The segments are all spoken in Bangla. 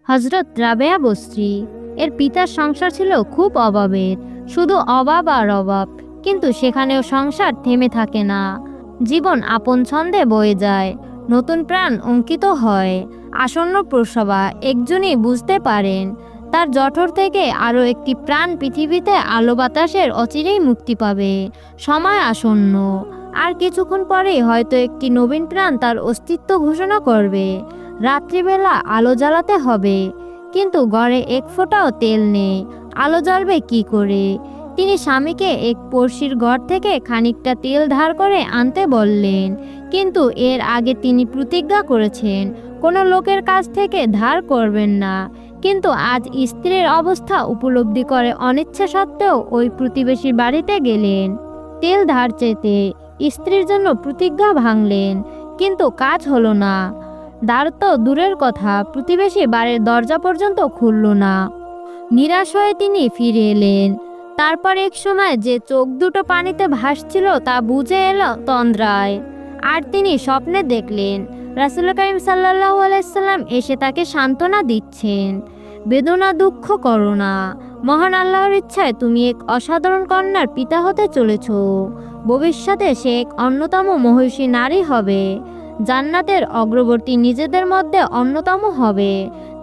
হজরত রাবেয়া বসরি এর পিতার সংসার ছিল খুব অভাবের, শুধু অভাব আর অভাব। কিন্তু সেখানেও সংসার থেমে থাকে না। জীবন আপন ছন্দে বয়ে যায়, নতুন প্রাণ অঙ্কিত হয়। আসন্ন প্রসবা একজনই বুঝতে পারেন, তার জঠর থেকে আরও একটি প্রাণ পৃথিবীতে আলো বাতাসের অচিরেই মুক্তি পাবে। সময় আসন্ন, আর কিছুক্ষণ পরেই হয়তো একটি নবীন প্রাণ তার অস্তিত্ব ঘোষণা করবে। রাত্রিবেলা আলো জ্বালাতে হবে, কিন্তু ঘরে এক ফোঁটাও তেল নেই। আলো জ্বলবে কি করে? তিনি স্বামীকে এক পড়শির ঘর থেকে খানিকটা তেল ধার করে আনতে বললেন, কিন্তু এর আগে তিনি প্রতিজ্ঞা করেছেন কোনো লোকের কাছ থেকে ধার করবেন না। কিন্তু আজ স্ত্রীর অবস্থা উপলব্ধি করে অনিচ্ছা সত্ত্বেও ওই প্রতিবেশীর বাড়িতে গেলেন তেল ধার চেতে। স্ত্রীর জন্য প্রতিজ্ঞা ভাঙলেন, কিন্তু কাজ হলো না। দ্বার তো দূরের কথা, প্রতিবেশী বাড়ির দরজা পর্যন্ত খুলল না। নিরাশ হয়ে তিনি ফিরে এলেন। তারপর এক সময় যে চোখ দুটো পানিতে ভাসছিল তা বুঝে এলো তন্দ্রায়। আর তিনি স্বপ্নে দেখলেন রাসূল করিম সাল্লাল্লাহু আলাইহি সাল্লাম এসে তাকে সান্ত্বনা দিচ্ছেন, বেদনা দুঃখ করো না, মহান আল্লাহর ইচ্ছায় তুমি এক অসাধারণ কন্যার পিতা হতে চলেছ। ভবিষ্যতে সে এক অন্যতম মহিষী নারী হবে, জান্নাতের অগ্রবর্তী নিজেদের মধ্যে অন্যতম হবে।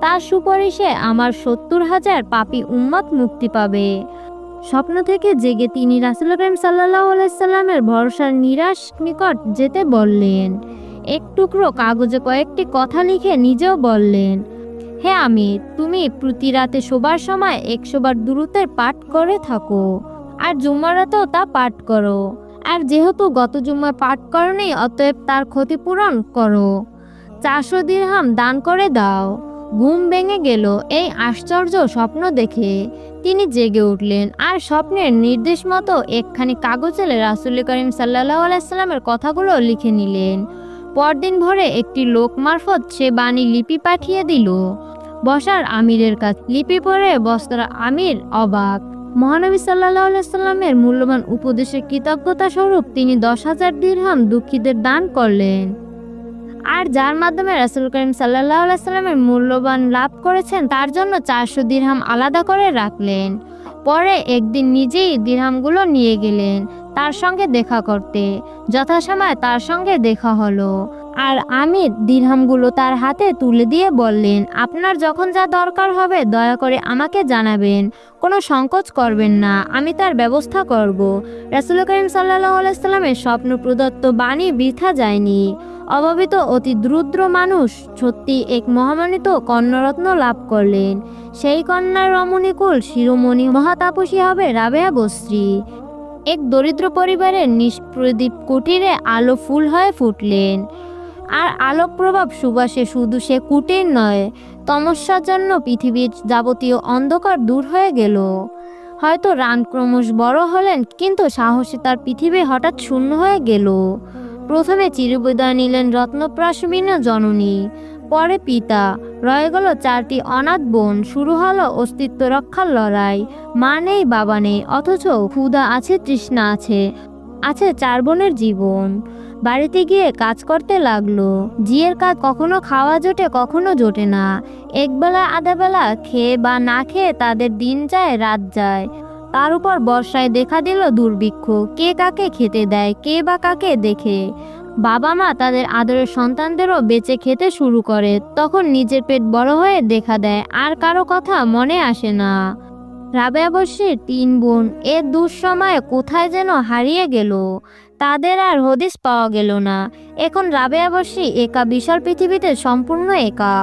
তার সুপারিশে আমার ৭০,০০০ পাপী উম্মত মুক্তি পাবে। স্বপ্ন থেকে জেগে তিনি রাসূল করিম সাল্লাল্লাহু আলাইহি সাল্লামের ভরসার নিরাশ নিকট যেতে বললেন। এক টুকরো কাগজে কয়েকটি কথা লিখে নিজেও বললেন, হে আমির, তুমি প্রতি রাতে শোবার সময় ১০০ বার দুরূদের পাঠ করে থাকো, আর জুম্মার রাতেও তা পাঠ করো। আর যেহেতু গত জুম্মায় পাঠ করনি, অতএব তার ক্ষতিপূরণ করো। ৪০০ দিরহাম দান করে দাও। ঘুম ভেঙে গেল এই আশ্চর্য স্বপ্ন দেখে। তিনি জেগে উঠলেন আর স্বপ্নের নির্দেশ মতো একখানি কাগজে রাসূল করিম সাল্লাল্লাহু আলাইহি সাল্লামের কথাগুলো লিখে নিলেন। পরদিন ভোরে একটি লোক মারফত সে বাণী লিপি পাঠিয়ে দিল বসার আমিরের কাছে। লিপি পড়ে বসরা আমির অবাক। মহানবী সাল্লাল্লাহু আলাইহি সাল্লামের মূল্যবান উপদেশের কৃতজ্ঞতা স্বরূপ তিনি ১০,০০০ দিরহাম দুঃখীদের দান করলেন। আর যার মাধ্যমে রাসূল করিম সাল্লাল্লাহু আলাইহি সাল্লামের মূল্যবান লাভ করেছেন তার জন্য ৪০০ দিরহাম আলাদা করে রাখলেন। পরে একদিন নিজেই দিরহামগুলো নিয়ে গেলেন তার সঙ্গে দেখা করতে। যথাসময়ে তার সঙ্গে দেখা হলো, আর আমির দিরহামগুলো তার হাতে তুলে দিয়ে বললেন, আপনার যখন যা দরকার হবে দয়া করে আমাকে জানাবেন, কোনো সংকোচ করবেন না, আমি তার ব্যবস্থা করব। রাসূল করিম সাল্লাল্লাহু আলাইহি সাল্লামের স্বপ্ন প্রদত্ত বাণী বৃথা যায়নি। অভাবিত অতি দরিদ্র মানুষ সত্যি এক মহামানিত কন্যারত্ন লাভ করলেন। সেই কন্যার রমণীকুল শিরোমণি মহাতাপসী হবে রাবেয়া বসরি। এক দরিদ্র পরিবারের নিষ্প্রদীপ কুটিরে আলো ফুল হয়ে ফুটলেন। আর আলোক প্রভাব সুবাসে শুধু সে কুটির নয়, তমস্যার জন্য পৃথিবীর যাবতীয় অন্ধকার দূর হয়ে গেল। হয়তো রান ক্রমশ বড় হলেন, কিন্তু সাহসে তার পৃথিবী হঠাৎ শূন্য হয়ে গেল। প্রথমে চিরবিদায় নিলেন রত্নপ্রাশবিনা জননী, পরে পিতা, রয়ে গেল ৪টি অনাথ বোন। শুরু হলো অস্তিত্ব রক্ষার লড়াই। মা নেই, বাবা নেই, অথচ ক্ষুধা আছে, তৃষ্ণা আছে, আছে ৪ বোনের জীবন। বাড়িতে গিয়ে কাজ করতে লাগলো। জিয়ের কাজ কখনো খাওয়া জোটে, কখনো জোটে না। একবেলা আধাবেলা খেয়ে বা না খেয়ে তাদের দিন যায়, রাত যায়। তার উপর বর্ষায় দেখা দিল দুর্ভিক্ষ। কে কাকে খেতে দেয়, কে বা কাকে দেখে? বাবা মা তাদের আদরের সন্তানদেরও বেঁচে খেতে শুরু করে, তখন নিজের পেট বড় হয়ে দেখা দেয়, আর কারো কথা মনে আসে না। রাবেয়া বসরির ৩ বোন এ দুঃসময়ে কোথায় যেন হারিয়ে গেল, তাদের আর হদিস পাওয়া গেল না। এখন রাবেয়া বসরি একা বিশাল পৃথিবীতে, সম্পূর্ণ একা।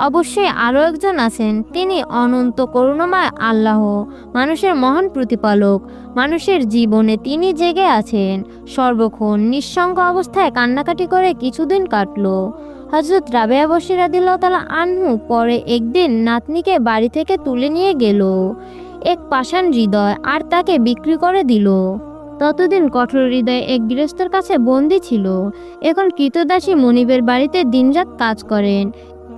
অবশ্যই আরও একজন আছেন, তিনি অনন্ত করুণাময় আল্লাহ, মানুষের মহান প্রতিপালক। মানুষের জীবনে তিনি জেগে আছেন সর্বক্ষণ। নিঃসঙ্গ অবস্থায় কান্নাকাটি করে কিছুদিন কাটল। হযরত রাবেয়া বসরি রাদিয়াল্লাহু তাআলা আনহু পরে একদিন নাতনিকে বাড়ি থেকে তুলে নিয়ে গেল এক পাষাণ হৃদয়, আর তাকে বিক্রি করে দিল। ততদিন কঠোর হৃদয় এক গৃহস্থের কাছে বন্দী ছিল। এখন কৃতদাসী মনিবের বাড়িতে দিনরাত কাজ করেন।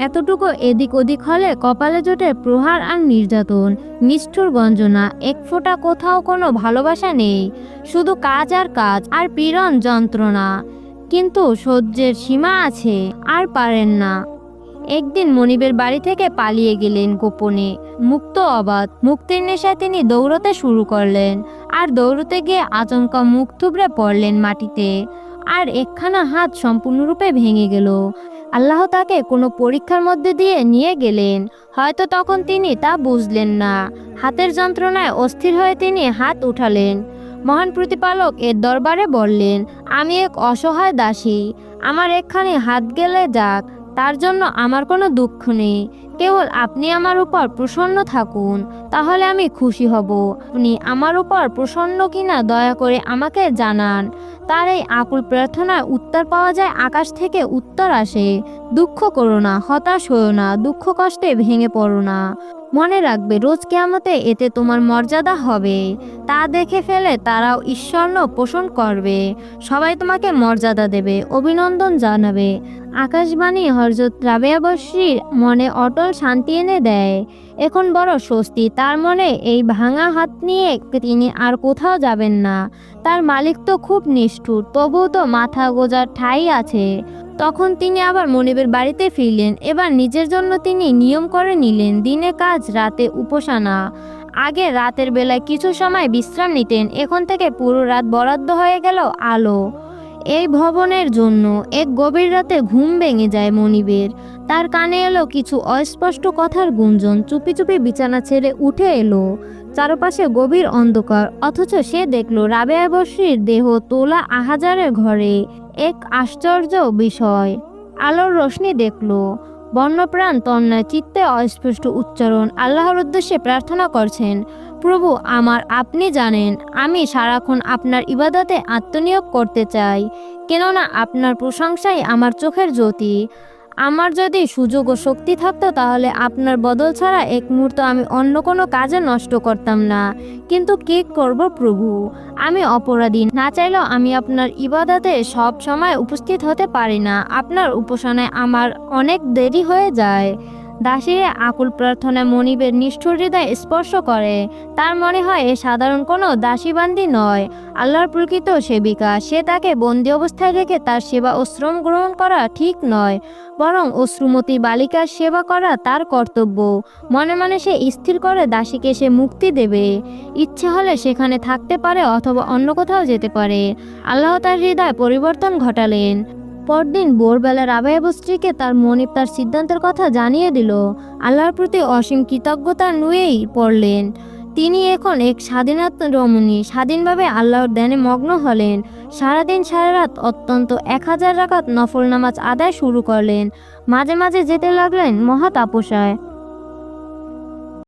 এতটুকু এদিক ওদিক হলে কপালে জোটে প্রহার আর নির্যাতন, নিষ্ঠুর গঞ্জনা। এক ফোঁটা কোথাও কোনো ভালোবাসা নেই, শুধু কাজ আর কাজ, আর পীড়ন যন্ত্রণা। কিন্তু সহ্যের সীমা আছে, আর পারেন না। একদিন মনিবের বাড়ি থেকে পালিয়ে গেলেন গোপনে। মুক্ত অবাধ মুক্তির নেশায় তিনি দৌড়তে শুরু করলেন, আর দৌড়তে গিয়ে আচমকা মুখ থুবড়ে পড়লেন মাটিতে, আর একখানা হাত সম্পূর্ণরূপে ভেঙে গেল। আল্লাহ তাকে কোনো পরীক্ষার মধ্যে দিয়ে নিয়ে গেলেন, হয়তো তখন তিনি তা বুঝলেন না। হাতের যন্ত্রণায় অস্থির হয়ে তিনি হাত উঠালেন। মহান প্রতিপালক এর দরবারে বললেন, আমি এক অসহায় দাসী, আমার একখানি হাত গেলে যাক, তার জন্য আমার কোনো দুঃখ নেই। কেবল আপনি আমার উপর প্রসন্ন থাকুন, তাহলে আমি খুশি হব। আপনি আমার উপর প্রসন্ন কিনা দয়া করে আমাকে জানান। তার এই আকুল প্রার্থনার উত্তর পাওয়া যায়, আকাশ থেকে উত্তর আসে, দুঃখ করো না, হতাশ হও না, দুঃখ কষ্টে ভেঙে পড়ো না। মনে রাখবে, রোজ কিয়ামতে এতে তোমার মর্যাদা হবে। তা দেখে ফেলে তারাও ঈশ্বর্ণ পোষণ করবে, সবাই তোমাকে মর্যাদা দেবে, অভিনন্দন জানাবে। আকাশবাণী হযরত রাবেয়া বসরির মনে অটল শান্তি এনে দেয়। এখন বড় স্বস্তি তার মনে। এই ভাঙা হাত নিয়ে তিনি আর কোথাও যাবেন না। তার মালিক তো খুব নিষ্ঠুর, তবুও তো মাথা গোঁজার ঠাঁই আছে। তখন তিনি আবার মনিবের বাড়িতে ফিরলেন। এবার নিজের জন্য তিনি নিয়ম করে নিলেন, দিনে কাজ, রাতে উপাসনা। আগে রাতের বেলায় কিছু সময় বিশ্রাম নিতেন, এখন থেকে পুরো রাত বরাদ্দ হয়ে গেল আলো এই ভবনের জন্য। এক গভীর রাতে ঘুম ভেঙে যায় মনিবের। তার কানে এলো কিছু অস্পষ্ট কথার গুঞ্জন। চুপি চুপি বিছানা ছেড়ে উঠে এলো। চারপাশে গভীর অন্ধকার, অথচ সে দেখল রাবেয়া বসরির দেহ তোলা আহাজারের ঘরে। এক আশ্চর্য বিষয়, আলোর রোশনি দেখল। বন্যপ্রাণ তন্ময় চিত্তে অস্পষ্ট উচ্চারণ, আল্লাহর উদ্দেশ্যে প্রার্থনা করছেন, প্রভু আমার, আপনি জানেন আমি সারাক্ষণ আপনার ইবাদতে আত্মনিয়োগ করতে চাই, কেননা আপনার প্রশংসাই আমার চোখের জ্যোতি। আমার যদি সুযোগ ও শক্তি থাকতো তাহলে আপনার বদল ছাড়া এক মুহূর্ত আমি অন্য কোনো কাজে নষ্ট করতাম না। কিন্তু কি করব প্রভু, আমি অপরাধী। না চাইলেও আমি আপনার ইবাদতে সব সময় উপস্থিত হতে পারি না। আপনার উপাসনায় আমার অনেক দেরি হয়ে যায়। দাসীর আকুল প্রার্থনায় মনিবের নিষ্ঠুর হৃদয় স্পর্শ করে। তার মনে হয় এ সাধারণ কোনো দাসীবান্দি নয়, আল্লাহর প্রকৃত সেবিকা। সে তাকে বন্দি অবস্থায় রেখে তার সেবা ও শ্রম গ্রহণ করা ঠিক নয়, বরং অশ্রুমতী বালিকার সেবা করা তার কর্তব্য। মনে মনে সে স্থির করে দাসীকে সে মুক্তি দেবে। ইচ্ছে হলে সেখানে থাকতে পারে অথবা অন্য কোথাও যেতে পারে। আল্লাহ তার হৃদয় পরিবর্তন ঘটালেন। পরদিন ভোরবেলা রাবেয়া বসরিকে তার মনিব তার সিদ্ধান্তের কথা জানিয়ে দিল। আল্লাহর প্রতি অসীম কৃতজ্ঞতা নুয়েই পড়লেন। তিনি এখন এক স্বাধীনতা রমণী, স্বাধীনভাবে আল্লাহর ধ্যানে মগ্ন হলেন। সারাদিন সারা রাত অত্যন্ত 1000 রাকাত নফল নামাজ আদায় শুরু করলেন। মাঝে মাঝে যেতে লাগলেন মহা তাপসায়।